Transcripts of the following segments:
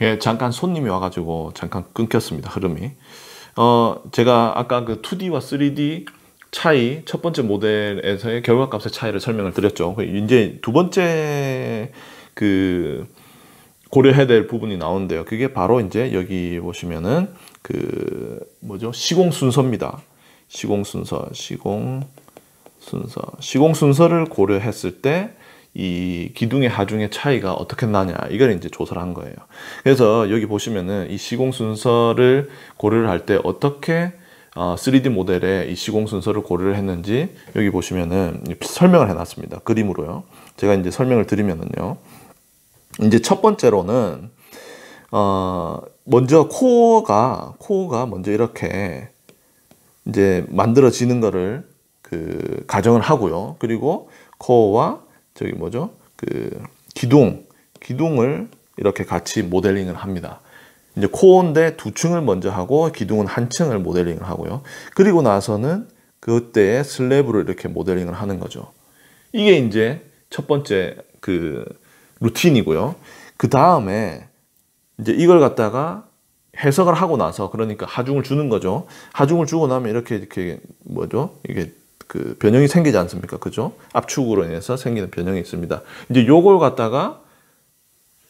예, 잠깐 손님이 와가지고 잠깐 끊겼습니다. 흐름이. 제가 아까 그 2D와 3D 차이, 첫 번째 모델에서의 결과값의 차이를 설명을 드렸죠. 이제 두 번째 그 고려해야 될 부분이 나오는데요. 그게 바로 이제 여기 보시면은 그 뭐죠? 시공 순서입니다. 시공 순서를 고려했을 때 이 기둥의 하중의 차이가 어떻게 나냐, 이걸 이제 조사를 한 거예요. 그래서 여기 보시면은 이 시공 순서를 고려를 할 때 어떻게 3D 모델에 이 시공 순서를 고려를 했는지 여기 보시면은 설명을 해놨습니다. 그림으로요. 제가 이제 설명을 드리면은요. 이제 첫 번째로는 먼저 코어가 먼저 이렇게 이제 만들어지는 거를 그 가정을 하고요. 그리고 코어와 저기 뭐죠? 그 기둥을 이렇게 같이 모델링을 합니다. 이제 코어인데 두 층을 먼저 하고 기둥은 한 층을 모델링을 하고요. 그리고 나서는 그때의 슬래브를 이렇게 모델링을 하는 거죠. 이게 이제 첫 번째 그 루틴이고요. 그 다음에 이제 이걸 갖다가 해석을 하고 나서, 그러니까 하중을 주는 거죠. 하중을 주고 나면 이렇게 뭐죠? 이게 그 변형이 생기지 않습니까? 그죠? 압축으로 인해서 생기는 변형이 있습니다. 이제 요걸 갖다가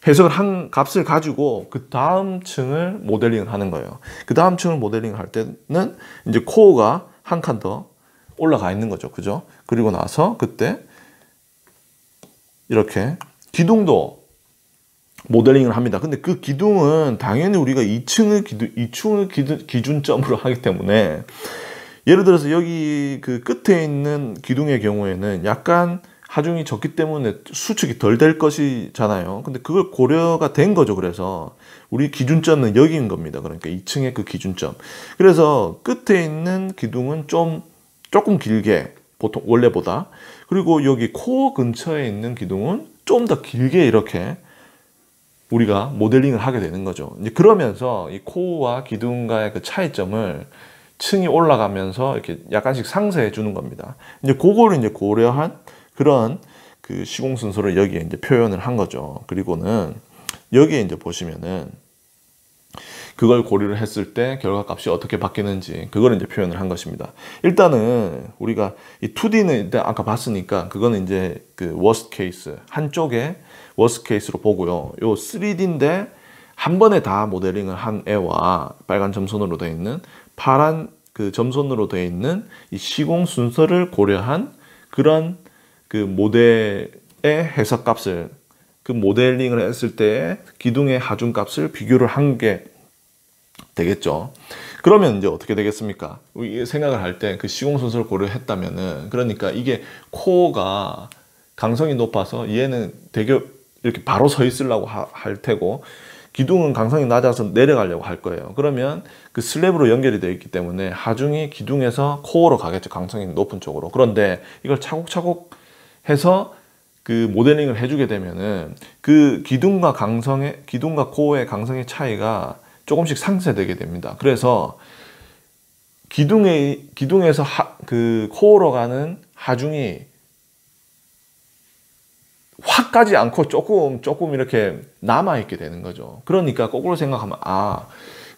해석을 한 값을 가지고 그 다음 층을 모델링을 하는 거예요. 그 다음 층을 모델링을 할 때는 이제 코어가 한 칸 더 올라가 있는 거죠. 그죠? 그리고 나서 그때 이렇게 기둥도 모델링을 합니다. 근데 그 기둥은 당연히 우리가 2층을 기준점으로 하기 때문에, 예를 들어서 여기 그 끝에 있는 기둥의 경우에는 약간 하중이 적기 때문에 수축이 덜 될 것이잖아요. 근데 그걸 고려가 된 거죠. 그래서 우리 기준점은 여기인 겁니다. 그러니까 2층의 그 기준점. 그래서 끝에 있는 기둥은 조금 길게, 보통 원래보다, 그리고 여기 코어 근처에 있는 기둥은 좀 더 길게 이렇게 우리가 모델링을 하게 되는 거죠. 이제 그러면서 이 코어와 기둥과의 그 차이점을 층이 올라가면서 이렇게 약간씩 상쇄해 주는 겁니다. 이제 그거를 이제 고려한 그런 그 시공 순서를 여기에 이제 표현을 한 거죠. 그리고는 여기에 이제 보시면은 그걸 고려를 했을 때 결과값이 어떻게 바뀌는지 그걸 이제 표현을 한 것입니다. 일단은 우리가 이 2D는 일단 아까 봤으니까 그거는 이제 그 worst case, 한쪽에 worst case로 보고요. 요 3D인데 한 번에 다 모델링을 한 애와 빨간 점선으로 되어 있는 파란 그 점선으로 되어 있는 이 시공 순서를 고려한 그런 그 모델의 해석값을, 그 모델링을 했을 때 기둥의 하중값을 비교를 한 게 되겠죠. 그러면 이제 어떻게 되겠습니까? 생각을 할 때 그 시공 순서를 고려했다면은, 그러니까 이게 코어가 강성이 높아서 얘는 되게 이렇게 바로 서 있으려고 할 테고, 기둥은 강성이 낮아서 내려가려고 할 거예요. 그러면 그 슬랩으로 연결이 되어 있기 때문에 하중이 기둥에서 코어로 가겠죠. 강성이 높은 쪽으로. 그런데 이걸 차곡차곡 해서 그 모델링을 해주게 되면은 그 기둥과 코어의 강성의 차이가 조금씩 상쇄되게 됩니다. 그래서 기둥에서 그 코어로 가는 하중이 확 가지 않고 조금 이렇게 남아있게 되는 거죠. 그러니까 거꾸로 생각하면,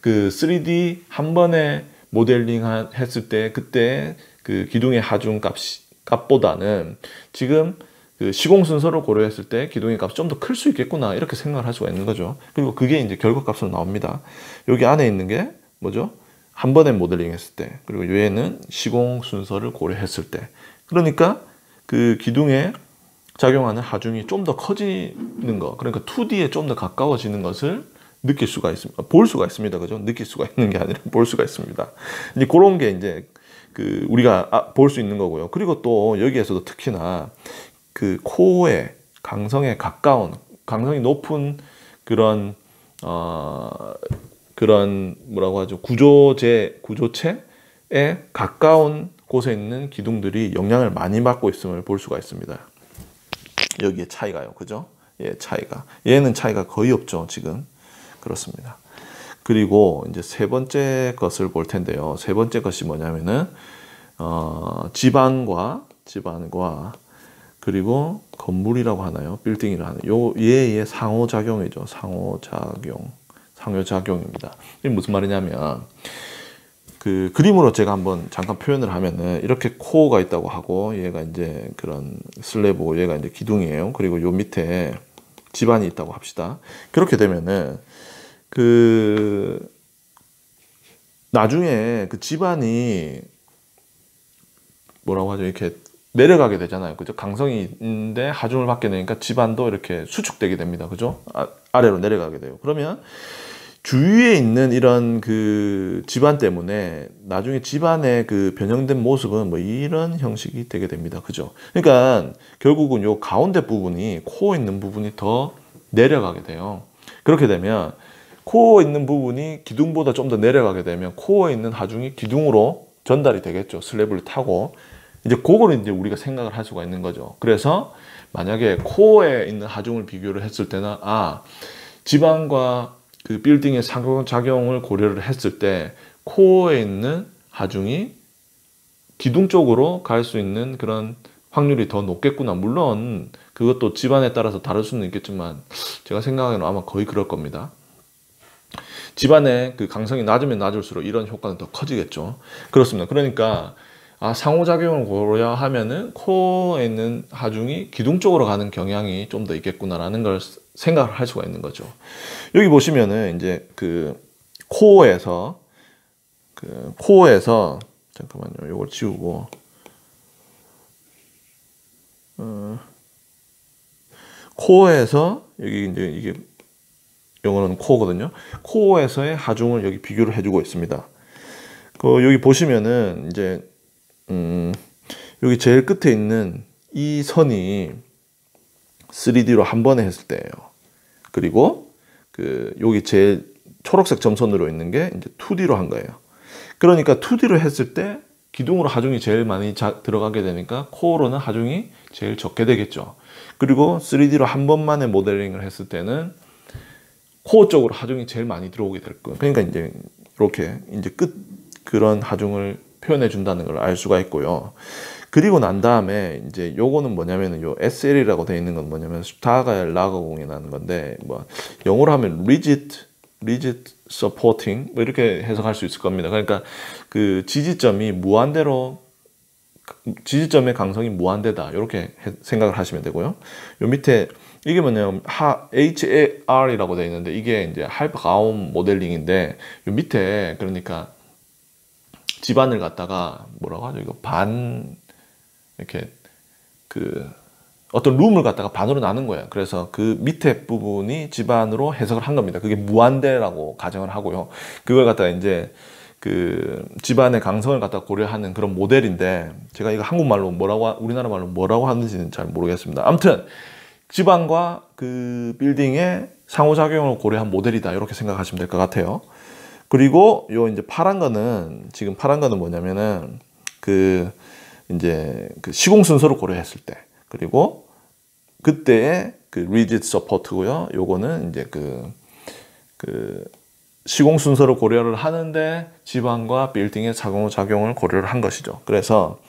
그 3D 한 번에 모델링 했을 때 그때 그 기둥의 하중 값보다는 지금 그 시공 순서를 고려했을 때 기둥의 값이 좀 더 클 수 있겠구나, 이렇게 생각을 할 수가 있는 거죠. 그리고 그게 이제 결과값으로 나옵니다. 여기 안에 있는 게 뭐죠? 한 번에 모델링 했을 때, 그리고 얘는 시공 순서를 고려했을 때. 그러니까 그 기둥에 작용하는 하중이 좀 더 커지는 거, 그러니까 2D에 좀 더 가까워지는 것을 느낄 수가 있습니다. 볼 수가 있습니다. 그죠? 느낄 수가 있는 게 아니라 볼 수가 있습니다. 이제 그런 게 이제 그 우리가 볼 수 있는 거고요. 그리고 또 여기에서도 특히나 그 코어의 강성에 가까운, 강성이 높은 그런 그런 뭐라고 하죠? 구조체에 가까운 곳에 있는 기둥들이 영향을 많이 받고 있음을 볼 수가 있습니다. 여기에 차이가요. 그죠? 예, 차이가. 얘는 차이가 거의 없죠, 지금. 그렇습니다. 그리고 이제 세 번째 것을 볼 텐데요. 세 번째 것이 뭐냐면은 지반과 그리고 건물이라고 하나요? 빌딩이라고 하나요? 얘의 상호작용이죠. 상호작용. 상호작용입니다. 이게 무슨 말이냐면 그 그림으로 제가 한번 잠깐 표현을 하면은 이렇게 코어가 있다고 하고 얘가 이제 그런 슬래브고 얘가 이제 기둥이에요. 그리고 요 밑에 집안이 있다고 합시다. 그렇게 되면은 그 나중에 그 집안이 뭐라고 하죠? 이렇게 내려가게 되잖아요. 그죠? 강성이 있는데 하중을 받게 되니까 집안도 이렇게 수축되게 됩니다. 그죠? 아래로 내려가게 돼요. 그러면 주위에 있는 이런 그 집안 때문에 나중에 집안의 그 변형된 모습은 뭐 이런 형식이 되게 됩니다. 그죠? 그러니까 결국은 요 가운데 부분이 코어 있는 부분이 더 내려가게 돼요. 그렇게 되면 코어 있는 부분이 기둥보다 좀 더 내려가게 되면 코어에 있는 하중이 기둥으로 전달이 되겠죠. 슬랩을 타고. 이제 그거를 이제 우리가 생각을 할 수가 있는 거죠. 그래서 만약에 코어에 있는 하중을 비교를 했을 때는 지방과 그 빌딩의 상호작용을 고려를 했을 때 코어에 있는 하중이 기둥 쪽으로 갈 수 있는 그런 확률이 더 높겠구나. 물론 그것도 집안에 따라서 다를 수는 있겠지만 제가 생각하기에는 아마 거의 그럴 겁니다. 집안의 그 강성이 낮으면 낮을수록 이런 효과는 더 커지겠죠. 그렇습니다. 그러니까 상호작용을 고려하면은 코어에 있는 하중이 기둥 쪽으로 가는 경향이 좀 더 있겠구나라는 걸 생각을 할 수가 있는 거죠. 여기 보시면은 이제 그 코어에서 잠깐만요. 요걸 지우고 코어에서 여기 이제 이게 영어로는 코어거든요. 코어에서의 하중을 여기 비교를 해주고 있습니다. 여기 보시면은 이제 여기 제일 끝에 있는 이 선이 3D로 한 번에 했을 때예요. 그리고 여기 제일 초록색 점선으로 있는 게 이제 2D로 한 거예요. 그러니까 2D로 했을 때 기둥으로 하중이 제일 많이 들어가게 되니까 코어로는 하중이 제일 적게 되겠죠. 그리고 3D로 한 번만에 모델링을 했을 때는 코어 쪽으로 하중이 제일 많이 들어오게 될 거예요. 그러니까 이제 이렇게 이제 그런 하중을 표현해 준다는 걸 알 수가 있고요. 그리고 난 다음에 이제 요거는 뭐냐면은 요 SL이라고 되어 있는 건 뭐냐면 스타가엘 라거공이라는 건데 뭐 영어로 하면 rigid supporting 뭐 이렇게 해석할 수 있을 겁니다. 그러니까 그 지지점의 강성이 무한대다 이렇게 생각을 하시면 되고요. 요 밑에 이게 뭐냐면 HAR이라고 되어 있는데 이게 이제 할프가움 모델링인데 요 밑에 그러니까 집안을 갖다가 뭐라고 하죠? 이거 이렇게 어떤 룸을 갖다가 반으로 나눈 거예요. 그래서 그 밑에 부분이 집안으로 해석을 한 겁니다. 그게 무한대라고 가정을 하고요. 그걸 갖다가 이제 그 집안의 강성을 갖다가 고려하는 그런 모델인데 제가 이거 한국말로 우리나라 말로 뭐라고 하는지는 잘 모르겠습니다. 아무튼 집안과 그 빌딩의 상호작용을 고려한 모델이다. 이렇게 생각하시면 될 것 같아요. 그리고 이제 지금 파란 거는 뭐냐면은 이제 그 시공 순서를 고려했을 때, 그리고 그때의 그 rigid support고요. 요거는 이제 그 시공 순서를 고려를 하는데 지방과 빌딩의 상호작용을 고려를 한 것이죠. 그래서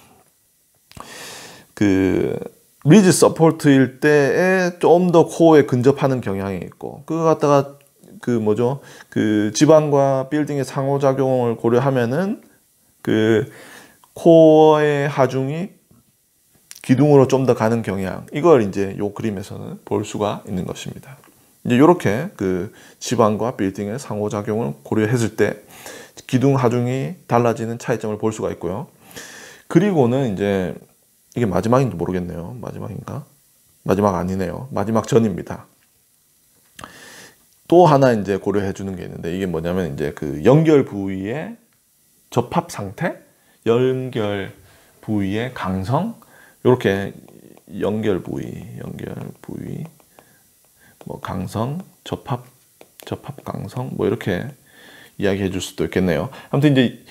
그 rigid support일 때에 좀 더 코어에 근접하는 경향이 있고, 그거 갖다가 그 지방과 빌딩의 상호작용을 고려하면은 그 코어의 하중이 기둥으로 좀 더 가는 경향, 이걸 이제 요 그림에서는 볼 수가 있는 것입니다. 이제 요렇게 그 지방과 빌딩의 상호작용을 고려했을 때 기둥 하중이 달라지는 차이점을 볼 수가 있고요. 그리고는 이제 이게 마지막인지 모르겠네요. 마지막인가? 마지막 아니네요. 마지막 전입니다. 또 하나 이제 고려해 주는 게 있는데 이게 뭐냐면 이제 그 연결 부위의 접합 상태, 연결 부위의 강성, 이렇게 연결 부위, 뭐 강성, 접합 강성, 뭐 이렇게 이야기해 줄 수도 있겠네요. 아무튼 이제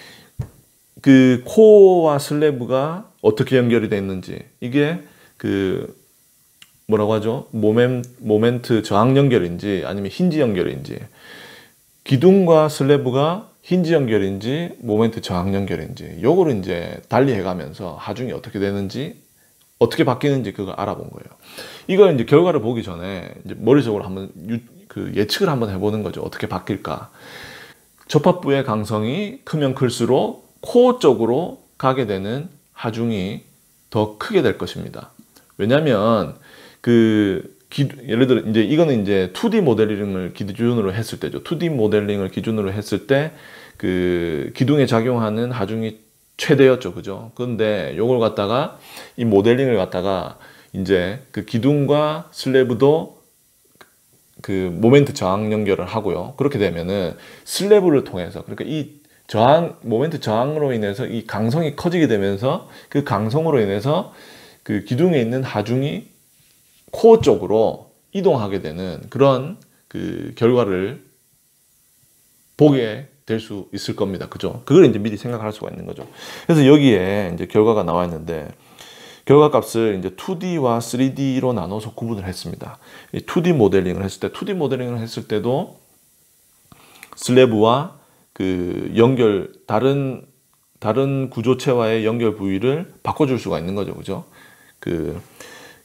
그 코어와 슬래브가 어떻게 연결이 돼 있는지, 이게 그 뭐라고 하죠? 모멘트 저항 연결인지 아니면 힌지 연결인지, 기둥과 슬래브가 힌지 연결인지 모멘트 저항 연결인지, 요거를 이제 달리 해가면서 하중이 어떻게 되는지, 어떻게 바뀌는지 그걸 알아본 거예요. 이걸 이제 결과를 보기 전에 이제 머릿속으로 한번 그 예측을 한번 해보는 거죠. 어떻게 바뀔까? 접합부의 강성이 크면 클수록 코어 쪽으로 가게 되는 하중이 더 크게 될 것입니다. 왜냐하면 예를 들어 이제 이거는 이제 2D 모델링을 기준으로 했을 때죠. 2D 모델링을 기준으로 했을 때 그 기둥에 작용하는 하중이 최대였죠, 그죠? 그런데 요걸 갖다가 이 모델링을 갖다가 이제 그 기둥과 슬래브도 그 모멘트 저항 연결을 하고요. 그렇게 되면은 슬래브를 통해서, 그러니까 이 모멘트 저항으로 인해서 이 강성이 커지게 되면서 그 강성으로 인해서 그 기둥에 있는 하중이 코어 쪽으로 이동하게 되는 그런 그 결과를 보게 될 수 있을 겁니다. 그죠? 그걸 이제 미리 생각할 수가 있는 거죠. 그래서 여기에 이제 결과가 나와 있는데, 결과 값을 이제 2D와 3D로 나눠서 구분을 했습니다. 2D 모델링을 했을 때, 2D 모델링을 했을 때도 슬래브와 그 다른 구조체와의 연결 부위를 바꿔줄 수가 있는 거죠. 그죠? 그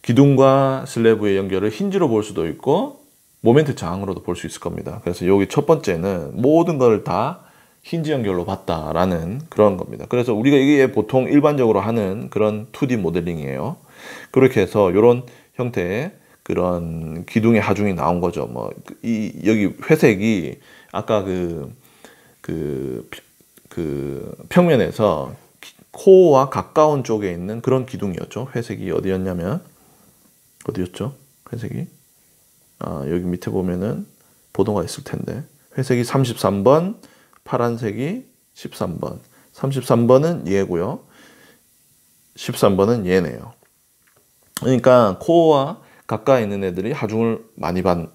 기둥과 슬래브의 연결을 힌지로 볼 수도 있고 모멘트 저항으로도 볼 수 있을 겁니다. 그래서 여기 첫 번째는 모든 걸 다 힌지 연결로 봤다라는 그런 겁니다. 그래서 우리가 이게 보통 일반적으로 하는 그런 2D 모델링이에요. 그렇게 해서 이런 형태의 그런 기둥의 하중이 나온 거죠. 뭐 여기 회색이 아까 그 평면에서 코어와 가까운 쪽에 있는 그런 기둥이었죠. 회색이 어디였냐면 어디였죠? 회색이 여기 밑에 보면은 번호가 있을 텐데 회색이 33번, 파란색이 13번. 33번은 얘고요. 13번은 얘네요. 그러니까 코어와 가까이 있는 애들이 하중을 많이 받는,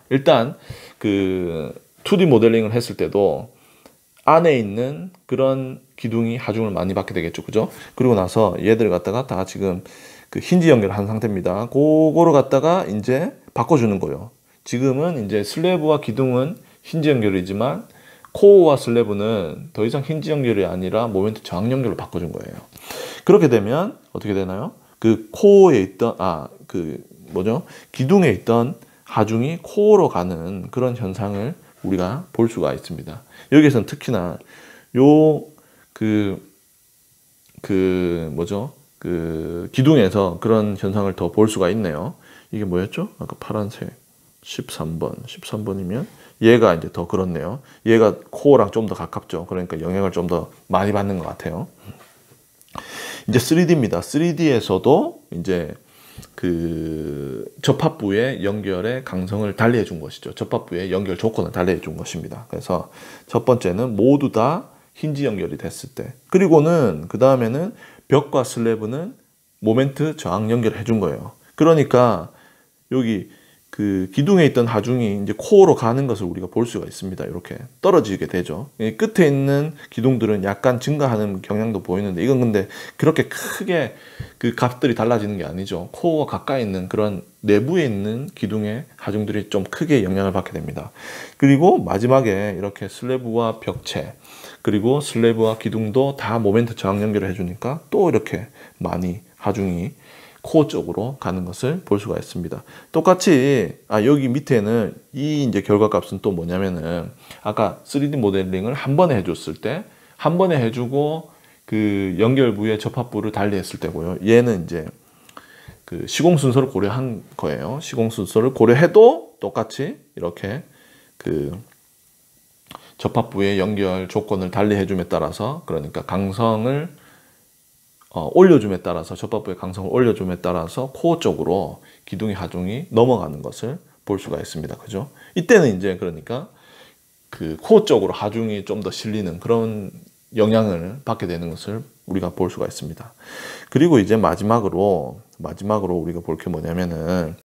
일단 그 2D 모델링을 했을 때도 안에 있는 그런 기둥이 하중을 많이 받게 되겠죠. 그죠? 그리고 나서 얘들 갖다가 다 지금 그 힌지 연결한 상태입니다. 그거를 갖다가 이제 바꿔주는 거예요. 지금은 이제 슬래브와 기둥은 힌지 연결이지만 코어와 슬래브는 더 이상 힌지 연결이 아니라 모멘트 저항 연결로 바꿔준 거예요. 그렇게 되면 어떻게 되나요? 그 코어에 있던 기둥에 있던 하중이 코어로 가는 그런 현상을 우리가 볼 수가 있습니다. 여기에서는 특히나 기둥에서 그런 현상을 더 볼 수가 있네요. 이게 뭐였죠? 아까 파란색 13번이면 얘가 이제 더 그렇네요. 얘가 코어랑 좀 더 가깝죠. 그러니까 영향을 좀 더 많이 받는 것 같아요. 이제 3D입니다. 3D에서도 이제 그 접합부의 연결의 강성을 달리해 준 것이죠. 접합부의 연결 조건을 달리해 준 것입니다. 그래서 첫 번째는 모두 다 힌지 연결이 됐을 때, 그리고는 그 다음에는 벽과 슬래브는 모멘트 저항 연결을 해준 거예요. 그러니까 여기 그 기둥에 있던 하중이 이제 코어로 가는 것을 우리가 볼 수가 있습니다. 이렇게 떨어지게 되죠. 끝에 있는 기둥들은 약간 증가하는 경향도 보이는데, 이건 근데 그렇게 크게 그 값들이 달라지는 게 아니죠. 코어가 가까이 있는 그런 내부에 있는 기둥의 하중들이 좀 크게 영향을 받게 됩니다. 그리고 마지막에 이렇게 슬래브와 벽체, 그리고 슬래브와 기둥도 다 모멘트 저항 연결을 해주니까 또 이렇게 많이 하중이 코어 쪽으로 가는 것을 볼 수가 있습니다. 똑같이 여기 밑에는 이 이제 결과값은 또 뭐냐면은 아까 3D 모델링을 한 번에 해줬을 때 한 번에 해주고 그 연결부의 접합부를 달리했을 때고요. 얘는 이제 그 시공 순서를 고려한 거예요. 시공 순서를 고려해도 똑같이 이렇게 그 접합부의 연결 조건을 달리해줌에 따라서, 그러니까 강성을 올려줌에 따라서, 접합부의 강성을 올려줌에 따라서 코어 쪽으로 기둥의 하중이 넘어가는 것을 볼 수가 있습니다. 그죠? 이때는 이제 그러니까 그 코어 쪽으로 하중이 좀 더 실리는 그런 영향을 받게 되는 것을 우리가 볼 수가 있습니다. 그리고 이제 마지막으로 우리가 볼 게 뭐냐면은